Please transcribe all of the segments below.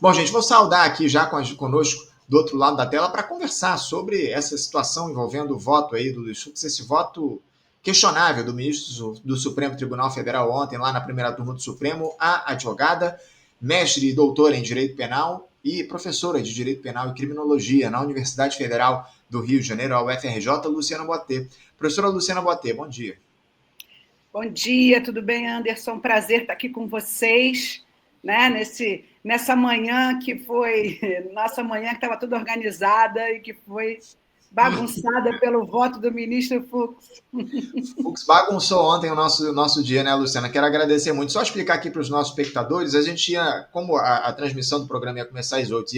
Bom, gente, vou saudar aqui já conosco do outro lado da tela para conversar sobre essa situação envolvendo o voto aí do Luiz Fux, esse voto questionável do ministro do Supremo Tribunal Federal ontem, lá na primeira turma do Supremo, a advogada, mestre e doutora em Direito Penal e professora de Direito Penal e Criminologia na Universidade Federal do Rio de Janeiro, a UFRJ, Luciana Boatê. Professora Luciana Boatê, bom dia. Bom dia, tudo bem, Anderson? Prazer estar aqui com vocês, né? Nessa manhã que foi nossa manhã que estava toda organizada e que foi bagunçada pelo voto do ministro Fux. Fux bagunçou ontem o nosso dia, né, Luciana? Quero agradecer muito. Só explicar aqui para os nossos espectadores, a gente ia, como a transmissão do programa ia começar às 8,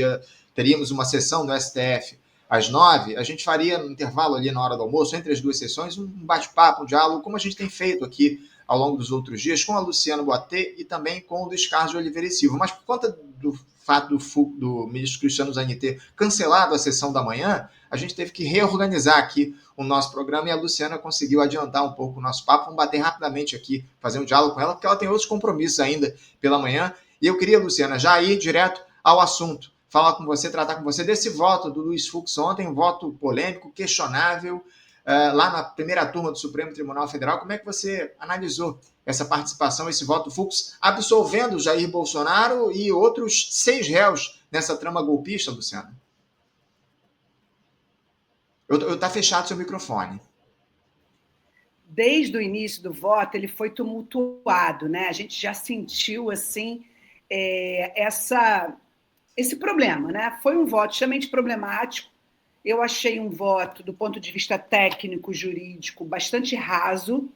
teríamos uma sessão do STF às 9, a gente faria no intervalo ali na hora do almoço, entre as duas sessões, um bate-papo, um diálogo, como a gente tem feito aqui ao longo dos outros dias, com a Luciana Boatê e também com o Luiz Carlos de Oliveira e Silva. Mas por conta do fato do ministro Cristiano Zanin ter cancelado a sessão da manhã, a gente teve que reorganizar aqui o nosso programa e a Luciana conseguiu adiantar um pouco o nosso papo. Vamos bater rapidamente aqui, fazer um diálogo com ela, porque ela tem outros compromissos ainda pela manhã. E eu queria, Luciana, já ir direto ao assunto, falar com você, tratar com você desse voto do Luiz Fux ontem, um voto polêmico, questionável, lá na primeira turma do Supremo Tribunal Federal. Como é que você analisou essa participação, esse voto do Fux, absolvendo Jair Bolsonaro e outros 6 réus nessa trama golpista, Luciana? Tá fechado seu microfone. Desde o início do voto, ele foi tumultuado, né? A gente já sentiu, assim, esse problema, né? Foi um voto extremamente problemático. Eu achei um voto, do ponto de vista técnico, jurídico, bastante raso.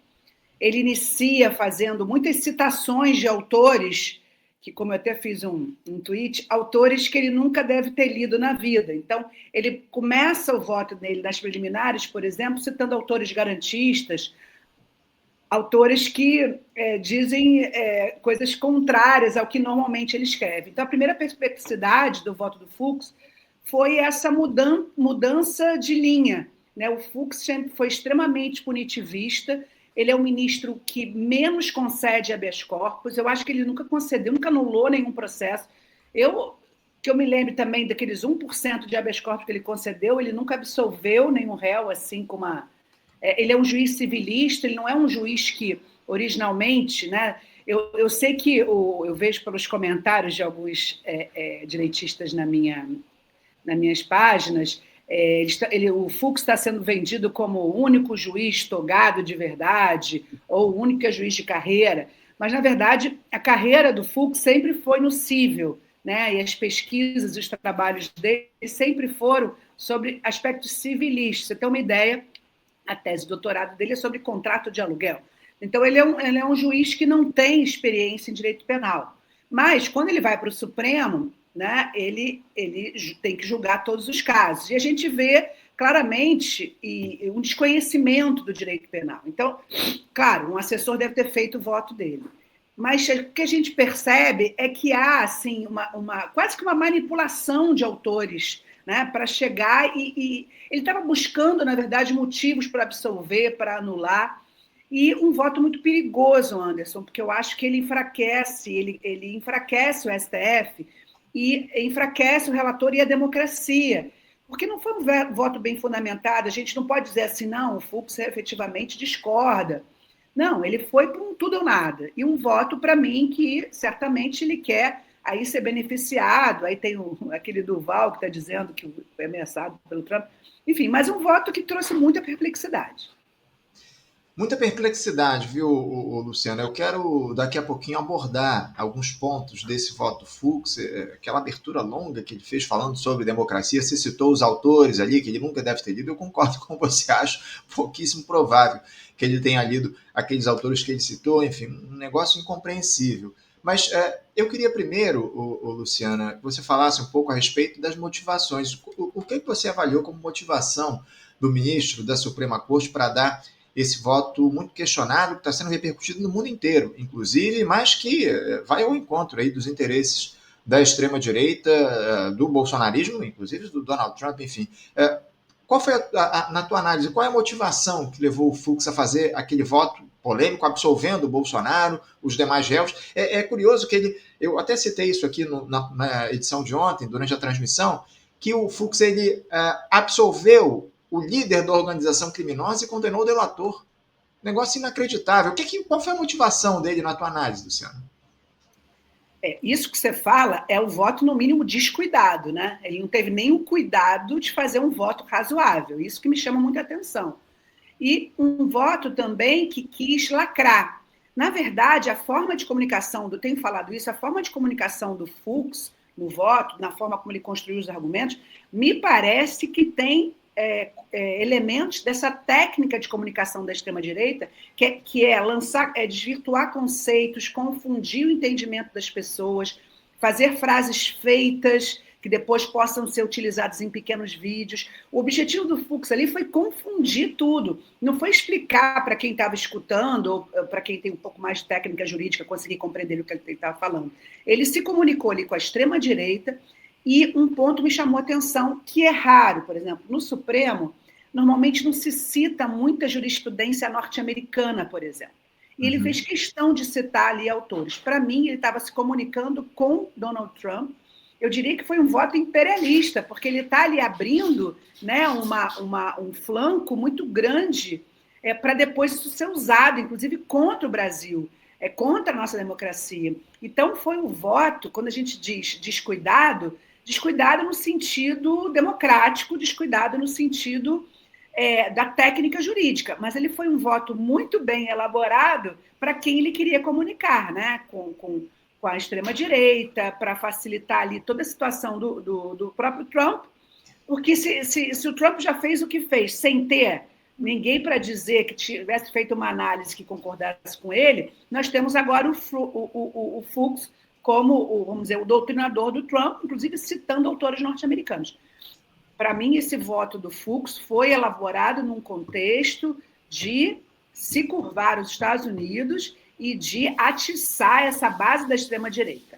Ele inicia fazendo muitas citações de autores, que, como eu até fiz um tweet, autores que ele nunca deve ter lido na vida. Então, ele começa o voto dele nas preliminares, por exemplo, citando autores garantistas, autores que dizem coisas contrárias ao que normalmente ele escreve. Então, a primeira perplexidade do voto do Fux foi essa mudança de linha, né? O Fux sempre foi extremamente punitivista, ele é o ministro que menos concede habeas corpus, eu acho que ele nunca concedeu, nunca anulou nenhum processo. Que eu me lembro também daqueles 1% de habeas corpus que ele concedeu, ele nunca absolveu nenhum réu, assim como ele é um juiz civilista, ele não é um juiz que, originalmente, né? Eu sei que eu vejo pelos comentários de alguns direitistas nas minhas páginas, o Fux está sendo vendido como o único juiz togado de verdade, ou o único juiz de carreira, mas, na verdade, a carreira do Fux sempre foi no cível, né? E as pesquisas e os trabalhos dele sempre foram sobre aspectos civilistas. Você tem uma ideia, a tese de doutorado dele é sobre contrato de aluguel. Então, ele é um juiz que não tem experiência em direito penal. Mas, quando ele vai para o Supremo, né, ele tem que julgar todos os casos. E a gente vê claramente um desconhecimento do direito penal. Então, claro, um assessor deve ter feito o voto dele. Mas o que a gente percebe é que há assim, quase que uma manipulação de autores, né, para chegar e ele estava buscando, na verdade, motivos para absolver, para anular, e um voto muito perigoso, Anderson, porque eu acho que ele enfraquece o STF e enfraquece o relator e a democracia, porque não foi um voto bem fundamentado. A gente não pode dizer assim, não, o Fux efetivamente discorda. Não, ele foi para um tudo ou nada. E um voto, para mim, que certamente ele quer aí ser beneficiado. Aí tem aquele Duval que está dizendo que foi ameaçado pelo Trump. Enfim, mas um voto que trouxe muita perplexidade. Muita perplexidade, viu, Luciano? Eu quero daqui a pouquinho abordar alguns pontos desse voto Fux, aquela abertura longa que ele fez falando sobre democracia. Você citou os autores ali, que ele nunca deve ter lido. Eu concordo com você, acho pouquíssimo provável que ele tenha lido aqueles autores que ele citou. Enfim, um negócio incompreensível. Mas eu queria primeiro, Luciana, que você falasse um pouco a respeito das motivações. O que você avaliou como motivação do ministro da Suprema Corte para dar esse voto muito questionado, que está sendo repercutido no mundo inteiro, inclusive, mas que vai ao encontro aí dos interesses da extrema-direita, do bolsonarismo, inclusive do Donald Trump, enfim. qual foi, na tua análise, qual é a motivação que levou o Fux a fazer aquele voto polêmico, absolvendo o Bolsonaro, os demais réus? É curioso que eu até citei isso aqui na edição de ontem, durante a transmissão, que o Fux absolveu o líder da organização criminosa e condenou o delator. Negócio inacreditável. Qual foi a motivação dele na tua análise, Luciano? Isso que você fala é o voto, no mínimo, descuidado, né? Ele não teve nenhum cuidado de fazer um voto razoável. Isso que me chama muita atenção. E um voto também que quis lacrar. Na verdade, a forma de comunicação, tenho falado isso, a forma de comunicação do Fux no voto, na forma como ele construiu os argumentos, me parece que tem elementos dessa técnica de comunicação da extrema-direita, que é lançar, desvirtuar conceitos, confundir o entendimento das pessoas, fazer frases feitas que depois possam ser utilizadas em pequenos vídeos. O objetivo do Fux ali foi confundir tudo, não foi explicar para quem estava escutando, ou para quem tem um pouco mais de técnica jurídica, conseguir compreender o que ele estava falando. Ele se comunicou ali com a extrema-direita, e um ponto me chamou a atenção, que é raro, por exemplo, no Supremo, normalmente não se cita muita jurisprudência norte-americana, por exemplo. E ele fez questão de citar ali autores. Para mim, ele estava se comunicando com Donald Trump. Eu diria que foi um voto imperialista, porque ele está ali abrindo, né, um flanco muito grande para depois isso ser usado, inclusive contra o Brasil, contra a nossa democracia. Então, foi um voto, quando a gente diz descuidado no sentido democrático, descuidado no sentido da técnica jurídica, mas ele foi um voto muito bem elaborado para quem ele queria comunicar, né? com a extrema-direita, para facilitar ali toda a situação do próprio Trump, porque se o Trump já fez o que fez, sem ter ninguém para dizer que tivesse feito uma análise que concordasse com ele, nós temos agora o Fux como, vamos dizer, o doutrinador do Trump, inclusive citando autores norte-americanos. Para mim, esse voto do Fux foi elaborado num contexto de se curvar os Estados Unidos e de atiçar essa base da extrema-direita.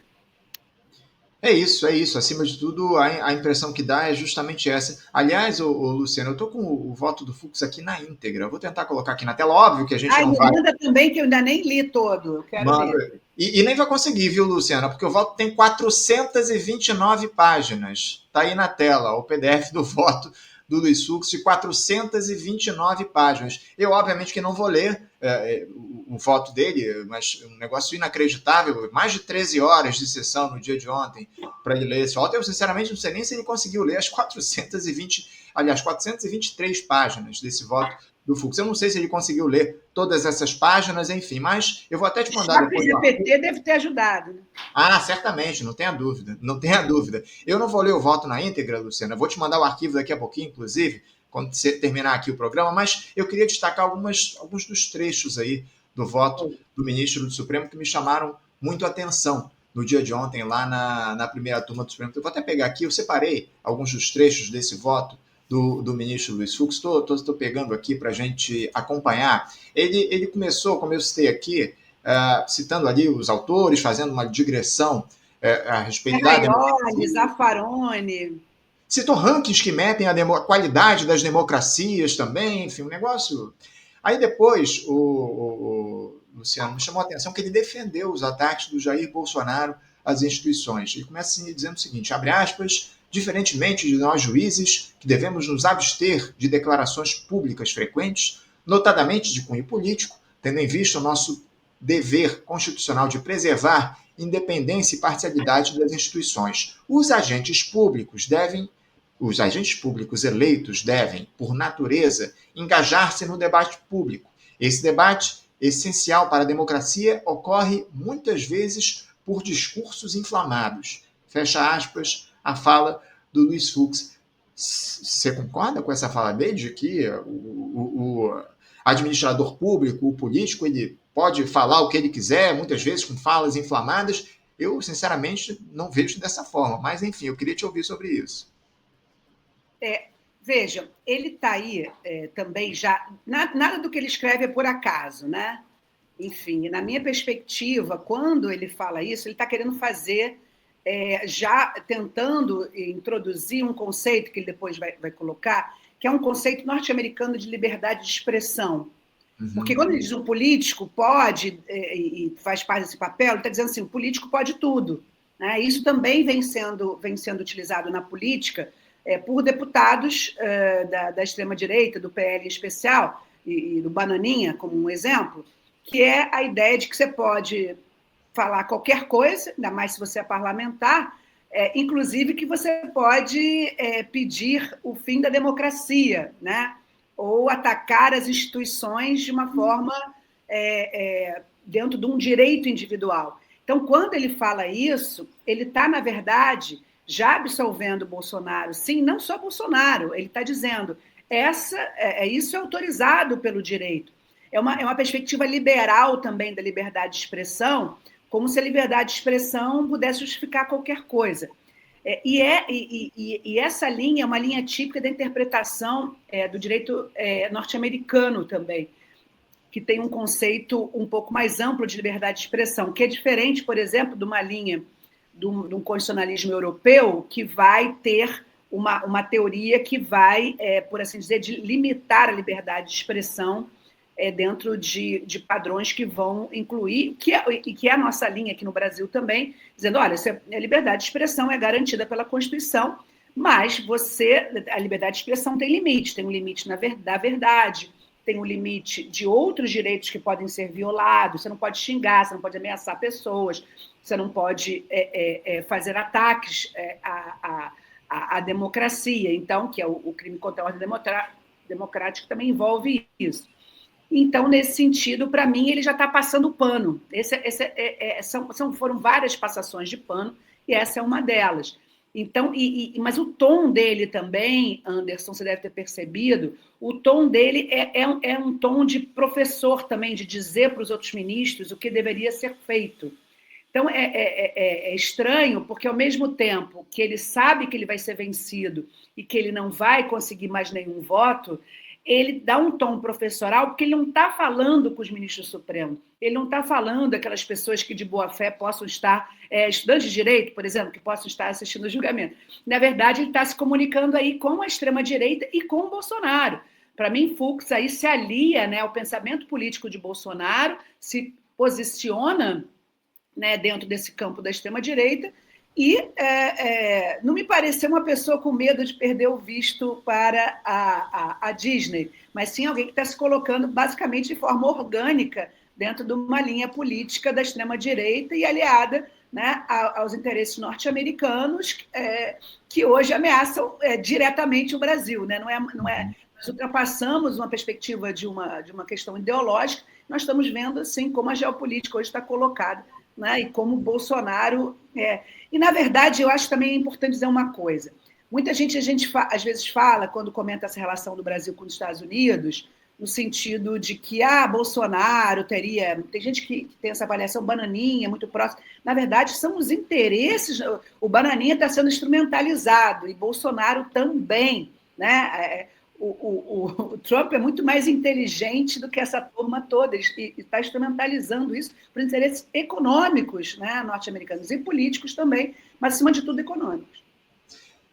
É isso. Acima de tudo, a impressão que dá é justamente essa. Aliás, Luciano, eu estou com o voto do Fux aqui na íntegra. Eu vou tentar colocar aqui na tela. Óbvio que a gente não vai... Manda também, que eu ainda nem li todo. Eu quero ver. E nem vai conseguir, viu, Luciana? Porque o voto tem 429 páginas. Está aí na tela, o PDF do voto do Luiz Fux, de 429 páginas. Eu, obviamente, que não vou ler o voto dele, mas um negócio inacreditável, mais de 13 horas de sessão no dia de ontem para ele ler esse voto. Eu, sinceramente, não sei nem se ele conseguiu ler as 423 páginas desse voto do Fux. Eu não sei se ele conseguiu ler todas essas páginas, enfim, mas eu vou até te mandar depois. O GPT deve ter ajudado. Né? Certamente, não tenha dúvida. Eu não vou ler o voto na íntegra, Luciana, eu vou te mandar o arquivo daqui a pouquinho, inclusive, quando você terminar aqui o programa, mas eu queria destacar alguns dos trechos aí do voto do ministro do Supremo que me chamaram muito a atenção no dia de ontem, lá na primeira turma do Supremo. Eu vou até pegar aqui, eu separei alguns dos trechos desse voto do ministro Luiz Fux, estou pegando aqui para a gente acompanhar. Ele começou, como eu citei aqui, citando ali os autores, fazendo uma digressão a respeito da democracia. Zaffaroni. Citou rankings que metem a qualidade das democracias também, enfim, um negócio... Aí depois, o Luciano me chamou a atenção que ele defendeu os ataques do Jair Bolsonaro às instituições. Ele começa dizendo o seguinte, abre aspas, diferentemente de nós juízes, que devemos nos abster de declarações públicas frequentes, notadamente de cunho político, tendo em vista o nosso dever constitucional de preservar independência e parcialidade das instituições. Os agentes públicos eleitos devem, por natureza, engajar-se no debate público. Esse debate, essencial para a democracia, ocorre muitas vezes por discursos inflamados. Fecha aspas, a fala do Luiz Fux. Você concorda com essa fala dele, de que o administrador público, o político, ele pode falar o que ele quiser, muitas vezes com falas inflamadas? Eu, sinceramente, não vejo dessa forma, mas, enfim, eu queria te ouvir sobre isso. Veja, ele está aí também já... Nada do que ele escreve é por acaso, né? Enfim, na minha perspectiva, quando ele fala isso, ele está querendo fazer... já tentando introduzir um conceito que ele depois vai colocar, que é um conceito norte-americano de liberdade de expressão. Porque Uhum. quando ele diz um político pode, e faz parte desse papel, ele está dizendo assim, o político pode tudo. Né? Isso também vem sendo utilizado na política por deputados da extrema-direita, do PL em especial, e do Bananinha, como um exemplo, que é a ideia de que você pode falar qualquer coisa, ainda mais se você é parlamentar, inclusive que você pode pedir o fim da democracia, né? Ou atacar as instituições de uma forma dentro de um direito individual. Então, quando ele fala isso, ele está, na verdade, já absolvendo Bolsonaro. Sim, não só Bolsonaro, ele está dizendo isso é autorizado pelo direito. É uma perspectiva liberal também da liberdade de expressão, como se a liberdade de expressão pudesse justificar qualquer coisa. E essa linha é uma linha típica da interpretação do direito norte-americano também, que tem um conceito um pouco mais amplo de liberdade de expressão, que é diferente, por exemplo, de uma linha de um constitucionalismo europeu, que vai ter uma teoria que vai, por assim dizer, de limitar a liberdade de expressão dentro de padrões que vão incluir, que é a nossa linha aqui no Brasil também, dizendo, olha, a liberdade de expressão é garantida pela Constituição, mas a liberdade de expressão tem limite, tem um limite da verdade, tem um limite de outros direitos que podem ser violados, você não pode xingar, você não pode ameaçar pessoas, você não pode fazer ataques à democracia, então, que é o crime contra a ordem democrática também envolve isso. Então, nesse sentido, para mim, ele já está passando pano. Foram várias passações de pano, e essa é uma delas. Então, mas o tom dele também, Anderson, você deve ter percebido, o tom dele é um tom de professor também, de dizer para os outros ministros o que deveria ser feito. Então, é estranho, porque ao mesmo tempo que ele sabe que ele vai ser vencido e que ele não vai conseguir mais nenhum voto, ele dá um tom professoral, porque ele não está falando com os ministros supremos, ele não está falando aquelas pessoas que de boa fé possam estar, estudantes de direito, por exemplo, que possam estar assistindo o julgamento. Na verdade, ele está se comunicando aí com a extrema-direita e com o Bolsonaro. Para mim, Fux aí se alia, né, ao pensamento político de Bolsonaro, se posiciona, né, dentro desse campo da extrema-direita, e não me pareceu uma pessoa com medo de perder o visto para a Disney, mas sim alguém que está se colocando basicamente de forma orgânica dentro de uma linha política da extrema-direita e aliada, né, aos interesses norte-americanos que hoje ameaçam diretamente o Brasil. Né? Nós ultrapassamos uma perspectiva de uma questão ideológica, nós estamos vendo assim, como a geopolítica hoje está colocada, né, e como o Bolsonaro... E, na verdade, eu acho também importante dizer uma coisa. Muita gente, às vezes fala, quando comenta essa relação do Brasil com os Estados Unidos, no sentido de que Bolsonaro teria... Tem gente que tem essa avaliação, Bananinha, muito próximo. Na verdade, são os interesses... O Bananinha está sendo instrumentalizado, e Bolsonaro também, né? O Trump é muito mais inteligente do que essa turma toda e está instrumentalizando isso por interesses econômicos, né, norte-americanos, e políticos também, mas, acima de tudo, econômicos.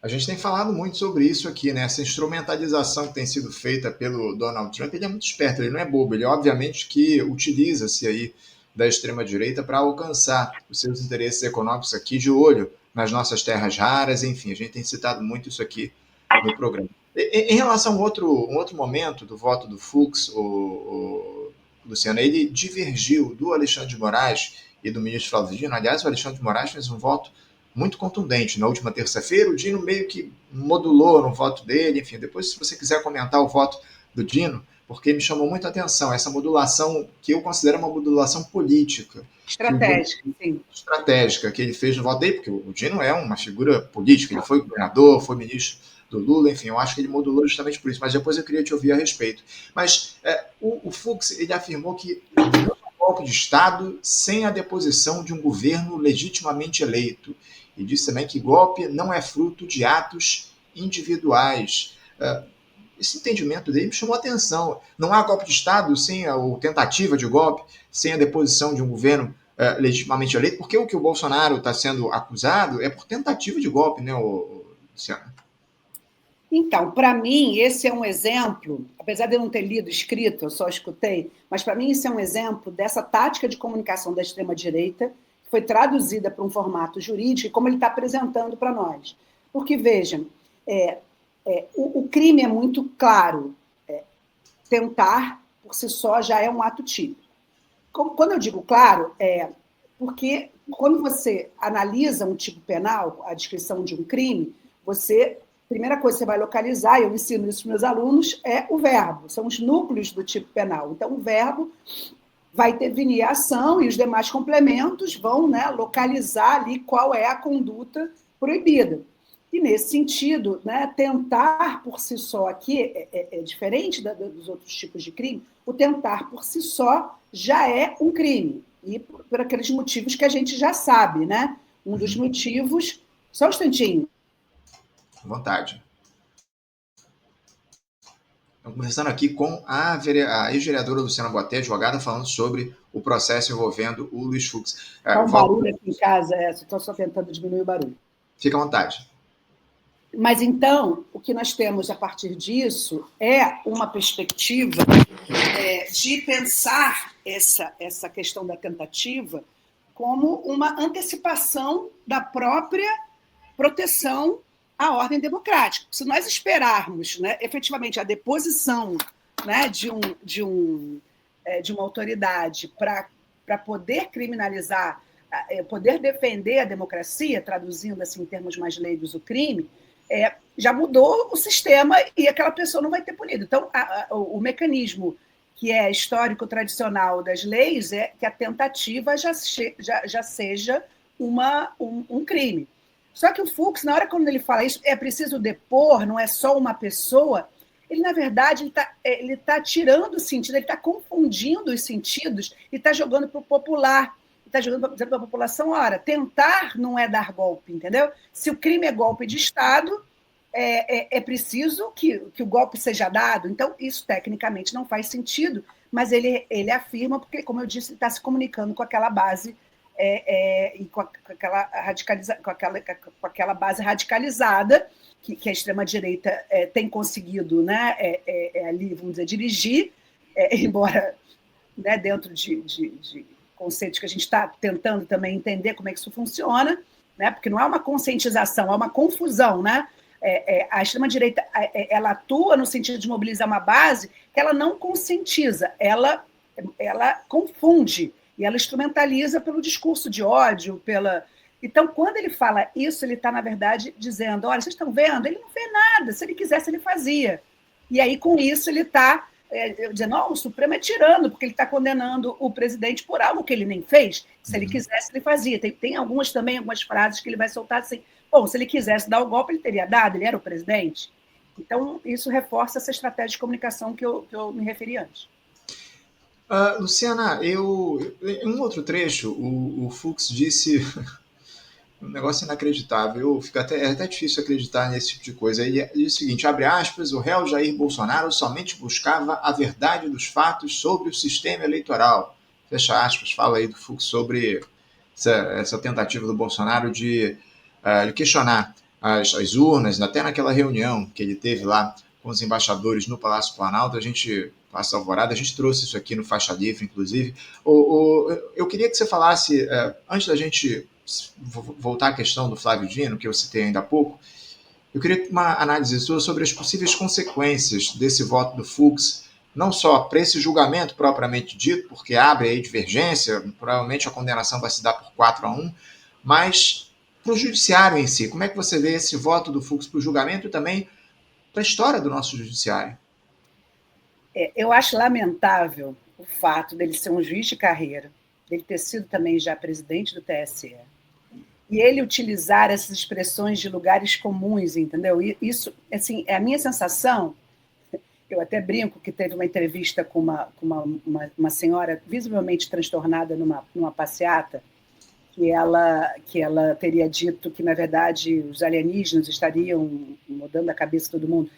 A gente tem falado muito sobre isso aqui, né? Essa instrumentalização que tem sido feita pelo Donald Trump, ele é muito esperto, ele não é bobo, ele obviamente que utiliza-se aí da extrema-direita para alcançar os seus interesses econômicos aqui, de olho nas nossas terras raras, enfim, a gente tem citado muito isso aqui no programa. Em relação a um outro momento do voto do Fux, Luciano, ele divergiu do Alexandre de Moraes e do ministro Flávio Dino. Aliás, o Alexandre de Moraes fez um voto muito contundente na última terça-feira. O Dino meio que modulou no voto dele. Enfim, depois, se você quiser comentar o voto do Dino, porque me chamou muito a atenção essa modulação, que eu considero uma modulação política. Estratégica, sim. Estratégica que ele fez no voto dele, porque o Dino é uma figura política, ele foi governador, foi ministro do Lula, enfim, eu acho que ele modulou justamente por isso, mas depois eu queria te ouvir a respeito. Mas o Fux, ele afirmou que não é um golpe de Estado sem a deposição de um governo legitimamente eleito, e disse também que golpe não é fruto de atos individuais. Esse entendimento dele me chamou a atenção. Não há golpe de Estado sem a tentativa de golpe, sem a deposição de um governo legitimamente eleito, porque o que o Bolsonaro está sendo acusado é por tentativa de golpe, né, Luciano? Então, para mim, esse é um exemplo, apesar de eu não ter lido escrito, eu só escutei, mas para mim isso é um exemplo dessa tática de comunicação da extrema-direita, que foi traduzida para um formato jurídico, e como ele está apresentando para nós. Porque, vejam, o crime é muito claro. Tentar, por si só, já é um ato típico. Quando eu digo claro, porque quando você analisa um tipo penal, a descrição de um crime, primeira coisa que você vai localizar, eu ensino isso para os meus alunos, é o verbo, são os núcleos do tipo penal. Então, o verbo vai definir a ação e os demais complementos vão, né, localizar ali qual é a conduta proibida. E, nesse sentido, né, tentar por si só aqui é diferente dos outros tipos de crime. O tentar por si só já é um crime, e por aqueles motivos que a gente já sabe, né? Um dos motivos... Só um instantinho. À vontade. Estamos conversando aqui com a ex-vereadora Luciana Boaté, advogada, falando sobre o processo envolvendo o Luiz Fux. Está um barulho aqui em casa, estou só tentando diminuir o barulho. Fica à vontade. Mas, então, o que nós temos a partir disso é uma perspectiva de pensar essa questão da tentativa como uma antecipação da própria proteção à ordem democrática. Se nós esperarmos, né, efetivamente a deposição, né, de uma autoridade para poder criminalizar, poder defender a democracia, traduzindo assim em termos mais leigos o crime, já mudou o sistema e aquela pessoa não vai ter punido. Então, o mecanismo que é histórico tradicional das leis é que a tentativa já seja um crime. Só que o Fux, na hora quando ele fala isso, é preciso depor, não é só uma pessoa, ele, na verdade, ele tá tirando o sentido, ele está confundindo os sentidos e está jogando para o popular. Está jogando para a população, ora, tentar não é dar golpe, entendeu? Se o crime é golpe de Estado, é preciso que o golpe seja dado. Então, isso tecnicamente não faz sentido, mas ele afirma, porque, como eu disse, ele está se comunicando com aquela base e com aquela base radicalizada que a extrema-direita tem conseguido, né, ali, vamos dizer, dirigir, embora, né, dentro de conceitos que a gente está tentando também entender como é que isso funciona, né, porque não é uma conscientização, é uma confusão, né? A extrema-direita ela atua no sentido de mobilizar uma base que ela não conscientiza, ela confunde e ela instrumentaliza pelo discurso de ódio, Então, quando ele fala isso, ele está, na verdade, dizendo, olha, vocês estão vendo? Ele não fez nada, se ele quisesse, ele fazia. E aí, com isso, ele está dizendo, não, o Supremo é tirano, porque ele está condenando o presidente por algo que ele nem fez. Se ele quisesse, ele fazia. Tem algumas frases que ele vai soltar assim, bom, se ele quisesse dar o golpe, ele teria dado, ele era o presidente. Então, isso reforça essa estratégia de comunicação que eu me referi antes. Luciana, em um outro trecho, o Fux disse um negócio inacreditável, é até difícil acreditar nesse tipo de coisa. Ele diz o seguinte, abre aspas, o réu Jair Bolsonaro somente buscava a verdade dos fatos sobre o sistema eleitoral. Fecha aspas, fala aí do Fux sobre essa tentativa do Bolsonaro de questionar as urnas, até naquela reunião que ele teve lá com os embaixadores no Palácio Planalto, Palácio Alvorada, a gente trouxe isso aqui no Faixa Livre, inclusive. Eu queria que você falasse, antes da gente voltar à questão do Flávio Dino, que eu citei ainda há pouco, eu queria uma análise sua sobre as possíveis consequências desse voto do Fux, não só para esse julgamento propriamente dito, porque abre aí divergência, provavelmente a condenação vai se dar por 4-1, mas para o judiciário em si. Como é que você vê esse voto do Fux para o julgamento e também para a história do nosso judiciário? Eu acho lamentável o fato dele ser um juiz de carreira, dele ter sido também já presidente do TSE, e ele utilizar essas expressões de lugares comuns, entendeu? E isso, assim, é a minha sensação. Eu até brinco que teve uma entrevista com uma senhora visivelmente transtornada numa passeata, que ela teria dito que, na verdade, os alienígenas estariam mudando a cabeça de todo mundo.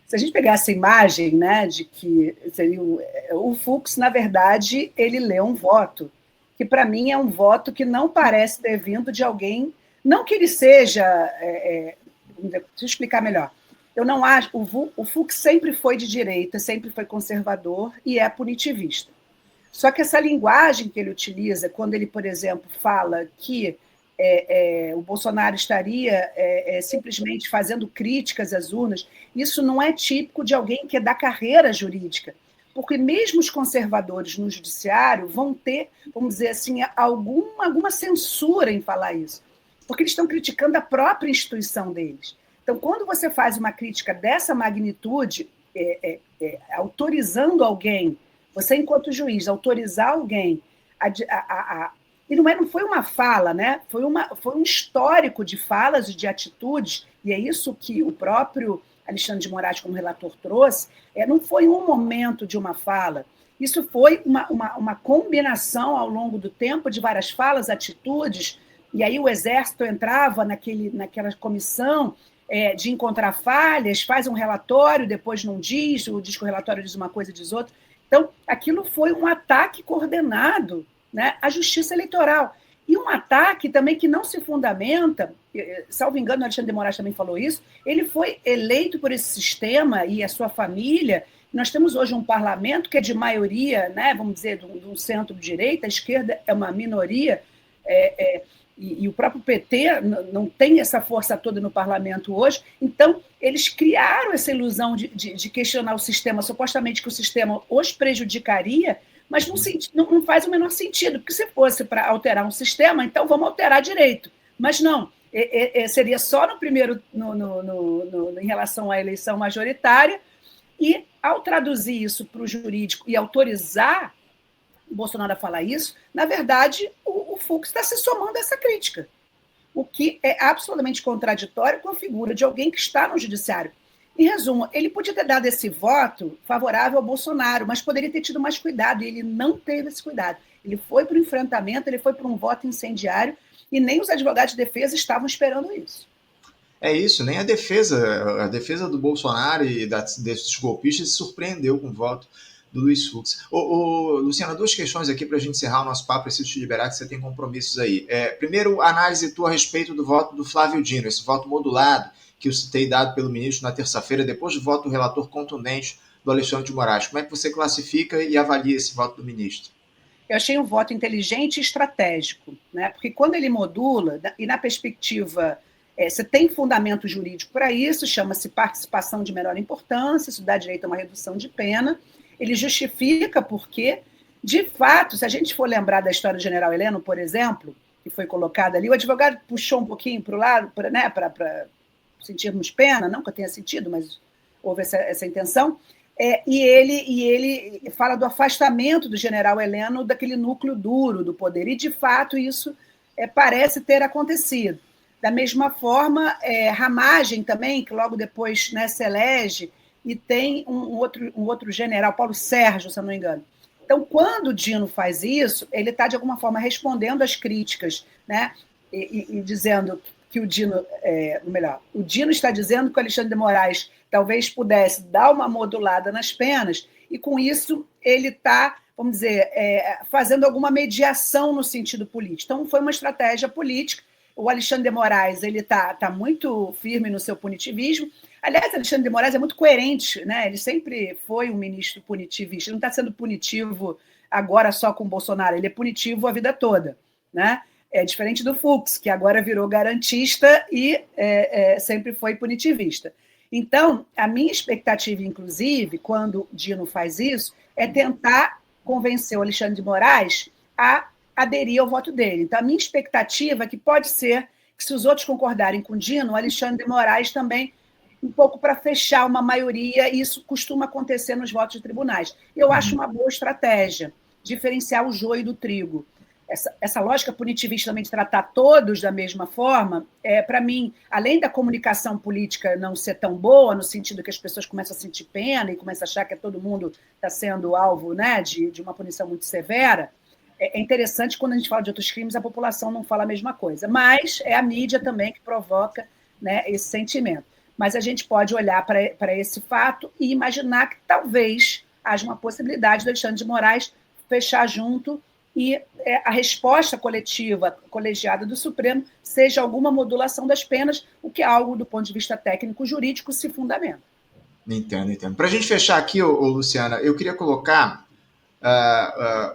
Se a gente pegar essa imagem, né, de que seria o Fux, na verdade, ele leu um voto, que para mim é um voto que não parece ter vindo de alguém, não que ele seja, deixa eu explicar melhor, Eu não acho. O Fux sempre foi de direita, sempre foi conservador e é punitivista. Só que essa linguagem que ele utiliza, quando ele, por exemplo, fala que o Bolsonaro estaria simplesmente fazendo críticas às urnas, isso não é típico de alguém que é da carreira jurídica, porque mesmo os conservadores no judiciário vão ter, vamos dizer assim, alguma censura em falar isso, porque eles estão criticando a própria instituição deles. Então, quando você faz uma crítica dessa magnitude, autorizando alguém, você, enquanto juiz, autorizar alguém e não foi uma fala, né? Foi um histórico de falas e de atitudes, e é isso que o próprio Alexandre de Moraes, como relator, trouxe. Não foi um momento de uma fala, isso foi uma combinação ao longo do tempo de várias falas, atitudes, e aí o Exército entrava naquela comissão de encontrar falhas, faz um relatório, depois não diz, diz que o relatório diz uma coisa e diz outra. Então, aquilo foi um ataque coordenado, né, à justiça eleitoral. E um ataque também que não se fundamenta, salvo engano, o Alexandre de Moraes também falou isso, ele foi eleito por esse sistema e a sua família. Nós temos hoje um parlamento que é de maioria, né, vamos dizer, de um centro-direita, a esquerda é uma minoria, e o próprio PT não tem essa força toda no parlamento hoje. Então, eles criaram essa ilusão de questionar o sistema, supostamente que o sistema os prejudicaria, mas não faz o menor sentido, porque se fosse para alterar um sistema, então vamos alterar direito. Mas não, seria só no primeiro, em relação à eleição majoritária, e ao traduzir isso para o jurídico e autorizar o Bolsonaro a falar isso, na verdade, o Fux está se somando a essa crítica, o que é absolutamente contraditório com a figura de alguém que está no judiciário. Em resumo, ele podia ter dado esse voto favorável ao Bolsonaro, mas poderia ter tido mais cuidado, e ele não teve esse cuidado. Ele foi para o enfrentamento, ele foi para um voto incendiário, e nem os advogados de defesa estavam esperando isso. É isso, nem a defesa do Bolsonaro e desses golpistas se surpreendeu com o voto do Luiz Fux. Luciana, duas questões aqui para a gente encerrar o nosso papo, preciso te liberar que você tem compromissos aí. Primeiro, análise tua a respeito do voto do Flávio Dino, esse voto modulado que eu citei dado pelo ministro na terça-feira, depois do voto do relator contundente do Alexandre de Moraes. Como é que você classifica e avalia esse voto do ministro? Eu achei um voto inteligente e estratégico, né? Porque quando ele modula, e na perspectiva, você tem fundamento jurídico para isso, chama-se participação de menor importância, isso dá direito a uma redução de pena, ele justifica porque, de fato, se a gente for lembrar da história do general Heleno, por exemplo, que foi colocada ali, o advogado puxou um pouquinho para o lado, né, para sentirmos pena, não que eu tenha sentido, mas houve essa intenção, e ele fala do afastamento do general Heleno daquele núcleo duro do poder, e, de fato, isso parece ter acontecido. Da mesma forma, Ramagem também, que logo depois, né, se elege, e tem um outro general, Paulo Sérgio, se eu não me engano. Então, quando o Dino faz isso, ele está, de alguma forma, respondendo às críticas, né, e dizendo que o Dino, o Dino está dizendo que o Alexandre de Moraes talvez pudesse dar uma modulada nas penas, e com isso ele está, vamos dizer, fazendo alguma mediação no sentido político. Então, foi uma estratégia política. O Alexandre de Moraes está muito firme no seu punitivismo. Aliás, Alexandre de Moraes é muito coerente, né? Ele sempre foi um ministro punitivista. Ele não está sendo punitivo agora só com o Bolsonaro, ele é punitivo a vida toda, né? É diferente do Fux, que agora virou garantista e sempre foi punitivista. Então, a minha expectativa, inclusive, quando o Dino faz isso, é tentar convencer o Alexandre de Moraes a aderir ao voto dele. Então, a minha expectativa é que pode ser que, se os outros concordarem com o Dino, o Alexandre de Moraes também, um pouco para fechar uma maioria, e isso costuma acontecer nos votos de tribunais. Eu acho uma boa estratégia diferenciar o joio do trigo. Essa lógica punitivista também de tratar todos da mesma forma, para mim, além da comunicação política não ser tão boa, no sentido que as pessoas começam a sentir pena e começam a achar que todo mundo está sendo alvo, né, de uma punição muito severa, é interessante quando a gente fala de outros crimes, a população não fala a mesma coisa. Mas é a mídia também que provoca, né, esse sentimento. Mas a gente pode olhar para esse fato e imaginar que talvez haja uma possibilidade do Alexandre de Moraes fechar junto e a resposta coletiva, colegiada do Supremo, seja alguma modulação das penas, o que é algo, do ponto de vista técnico-jurídico, se fundamenta. Entendo. Para a gente fechar aqui, Luciana, eu queria colocar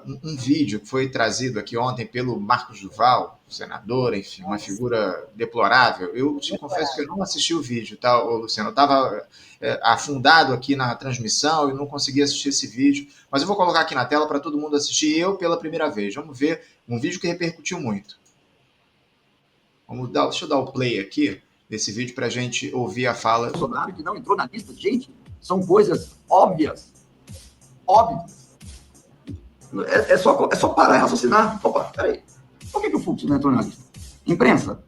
um vídeo que foi trazido aqui ontem pelo Marcos Duval, senador, enfim, uma figura deplorável. Eu te confesso que eu não assisti o vídeo, tá, Luciano? Eu estava afundado aqui na transmissão e não consegui assistir esse vídeo, mas eu vou colocar aqui na tela para todo mundo assistir, eu pela primeira vez. Vamos ver um vídeo que repercutiu muito. Deixa eu dar o play aqui desse vídeo para a gente ouvir a fala. Bolsonaro que não entrou na lista, gente, são coisas óbvias. Óbvias. É só parar e raciocinar. Opa, peraí. Por que o Fux não entrou na lista? Imprensa,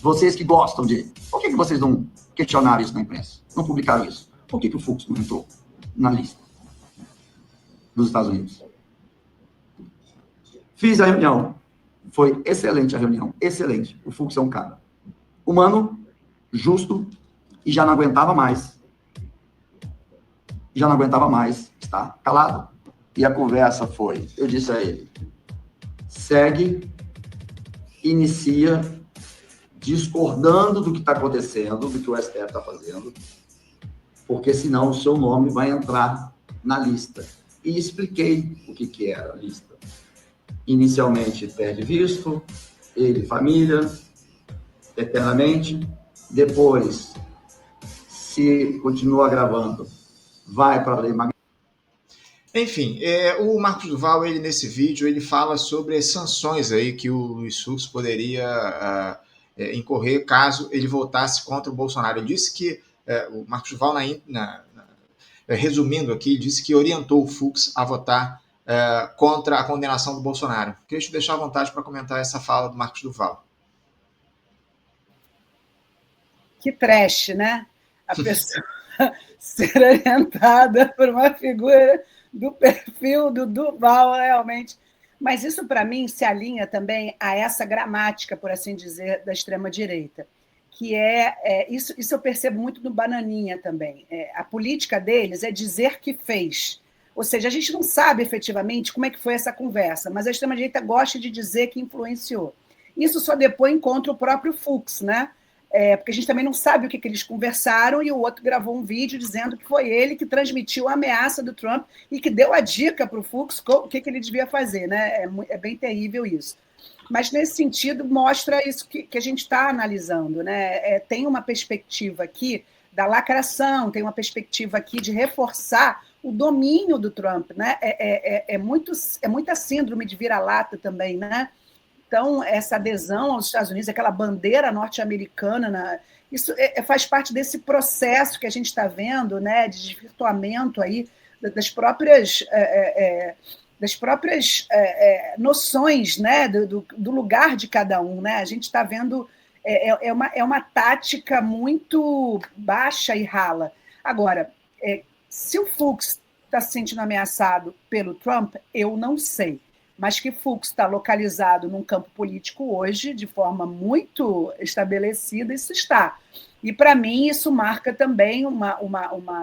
vocês que gostam de... Por que vocês não questionaram isso na imprensa? Não publicaram isso? Por que o Fux não entrou na lista dos Estados Unidos? Fiz a reunião. Foi excelente a reunião. Excelente. O Fux é um cara humano, justo, e já não aguentava mais. Já não aguentava mais estar calado. E a conversa foi, eu disse a ele, segue, inicia, discordando do que está acontecendo, do que o STF está fazendo, porque senão o seu nome vai entrar na lista. E expliquei o que era a lista. Inicialmente, perde visto, ele, família, eternamente. Depois, se continua agravando, vai para a lei magnífica. Enfim, o Marcos Duval, ele nesse vídeo, ele fala sobre as sanções aí que o Luiz Fux poderia incorrer caso ele votasse contra o Bolsonaro. Ele disse que, o Marcos Duval, resumindo aqui, disse que orientou o Fux a votar contra a condenação do Bolsonaro. Queria te deixar à vontade para comentar essa fala do Marcos Duval. Que trash, né? A pessoa ser orientada por uma figura do perfil do Duval, realmente. Mas isso, para mim, se alinha também a essa gramática, por assim dizer, da extrema-direita, que isso eu percebo muito no Bananinha também. A política deles é dizer que fez. Ou seja, a gente não sabe efetivamente como é que foi essa conversa, mas a extrema-direita gosta de dizer que influenciou. Isso só depois contra o próprio Fux, né? Porque a gente também não sabe o que eles conversaram, e o outro gravou um vídeo dizendo que foi ele que transmitiu a ameaça do Trump e que deu a dica para o Fux o que ele devia fazer, né? É bem terrível isso. Mas, nesse sentido, mostra isso que a gente está analisando, né? Tem uma perspectiva aqui da lacração, tem uma perspectiva aqui de reforçar o domínio do Trump, né? É muita síndrome de vira-lata também, né? Então, essa adesão aos Estados Unidos, aquela bandeira norte-americana, isso faz parte desse processo que a gente está vendo, né, de desvirtuamento aí das próprias noções, né, do lugar de cada um. Né? A gente está vendo uma tática muito baixa e rala. Agora, se o Fux está se sentindo ameaçado pelo Trump, eu não sei. Mas que Fux está localizado num campo político hoje, de forma muito estabelecida, isso está. E, para mim, isso marca também,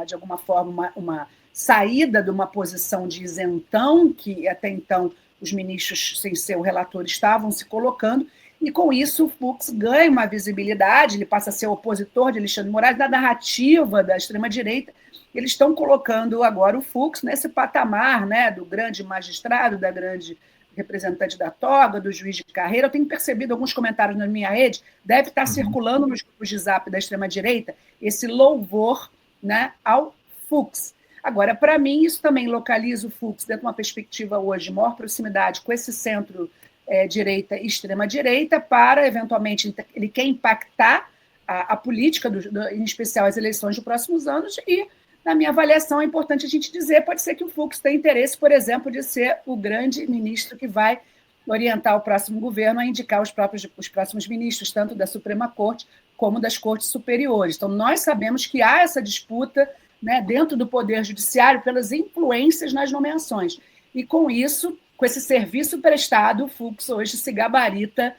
de alguma forma, uma saída de uma posição de isentão, que até então os ministros, sem ser o relator, estavam se colocando, e com isso o Fux ganha uma visibilidade, ele passa a ser opositor de Alexandre de Moraes, da narrativa da extrema-direita. Eles estão colocando agora o Fux nesse patamar, né, do grande magistrado, da grande representante da toga, do juiz de carreira. Eu tenho percebido alguns comentários na minha rede, deve estar circulando nos grupos de zap da extrema-direita, esse louvor, né, ao Fux. Agora, para mim, isso também localiza o Fux dentro de uma perspectiva hoje de maior proximidade com esse centro-direita e extrema-direita, para, eventualmente, ele quer impactar a política, em especial as eleições dos próximos anos, e, na minha avaliação, é importante a gente dizer, pode ser que o Fux tenha interesse, por exemplo, de ser o grande ministro que vai orientar o próximo governo a indicar os próximos ministros, tanto da Suprema Corte como das Cortes Superiores. Então, nós sabemos que há essa disputa, né, dentro do Poder Judiciário pelas influências nas nomeações. E, com isso, com esse serviço prestado, o Fux hoje se gabarita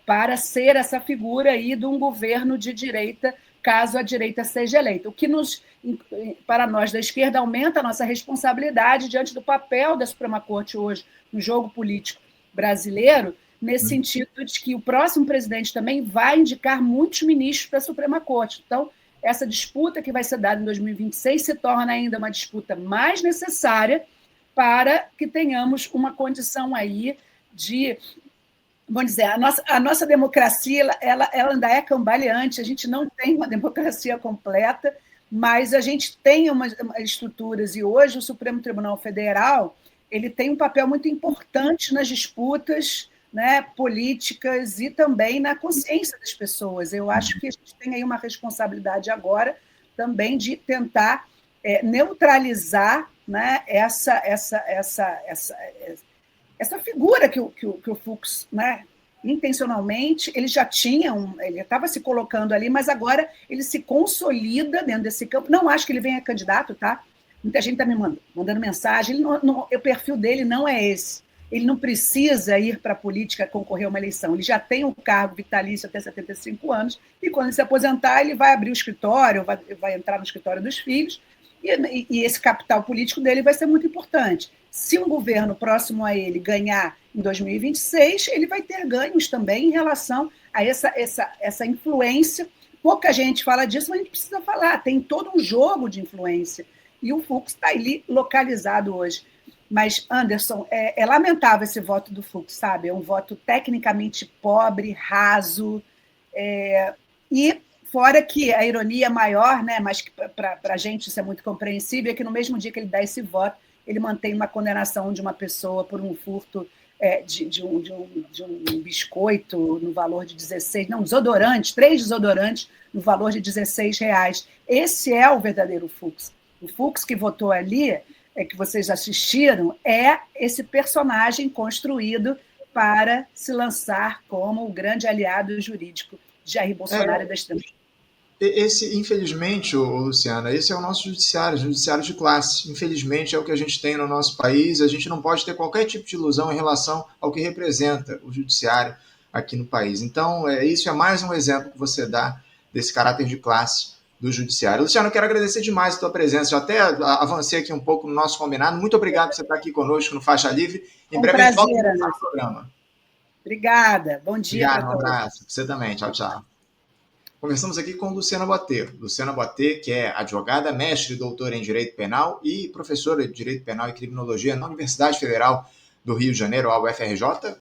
para ser essa figura aí de um governo de direita, caso a direita seja eleita. O que, para nós da esquerda, aumenta a nossa responsabilidade diante do papel da Suprema Corte hoje no jogo político brasileiro, nesse sentido de que o próximo presidente também vai indicar muitos ministros para a Suprema Corte. Então, essa disputa que vai ser dada em 2026 se torna ainda uma disputa mais necessária para que tenhamos uma condição aí de, vamos dizer, a nossa democracia ela ainda é cambaleante, a gente não tem uma democracia completa, mas a gente tem umas estruturas, e hoje o Supremo Tribunal Federal ele tem um papel muito importante nas disputas, né, políticas e também na consciência das pessoas. Eu acho que a gente tem aí uma responsabilidade agora também de tentar neutralizar, né, essa figura que o Fux, né, intencionalmente, ele já tinha, ele estava se colocando ali, mas agora ele se consolida dentro desse campo. Não acho que ele venha candidato, tá? Muita gente está me mandando mensagem, o perfil dele não é esse. Ele não precisa ir para a política concorrer a uma eleição. Ele já tem um cargo vitalício até 75 anos, e quando ele se aposentar, ele vai abrir o escritório, vai entrar no escritório dos filhos, e esse capital político dele vai ser muito importante. Se um governo próximo a ele ganhar em 2026, ele vai ter ganhos também em relação a essa influência. Pouca gente fala disso, mas a gente precisa falar. Tem todo um jogo de influência. E o Fux está ali localizado hoje. Mas, Anderson, é lamentável esse voto do Fux, sabe? É um voto tecnicamente pobre, raso, e fora que a ironia maior, né, mas para a gente isso é muito compreensível, é que no mesmo dia que ele dá esse voto, ele mantém uma condenação de uma pessoa por um furto de um biscoito no valor de 16, não, desodorante, 3 desodorantes no valor de R$16. Esse é o verdadeiro Fux. O Fux que votou ali, que vocês assistiram, é esse personagem construído para se lançar como o grande aliado jurídico de Jair Bolsonaro e da extrema. Infelizmente, Luciana, esse é o nosso judiciário de classe. Infelizmente, é o que a gente tem no nosso país. A gente não pode ter qualquer tipo de ilusão em relação ao que representa o judiciário aqui no país. Então, isso é mais um exemplo que você dá desse caráter de classe do judiciário. Luciano, eu quero agradecer demais a tua presença. Eu até avancei aqui um pouco no nosso combinado. Muito obrigado por você estar aqui conosco no Faixa Livre. Em breve a gente volta no programa. Obrigada. Bom dia. Obrigado, um abraço. Você também. Tchau, tchau. Conversamos aqui com Luciana Bottê. Luciana Bottê, que é advogada, mestre e doutora em Direito Penal e professora de Direito Penal e Criminologia na Universidade Federal do Rio de Janeiro, a UFRJ,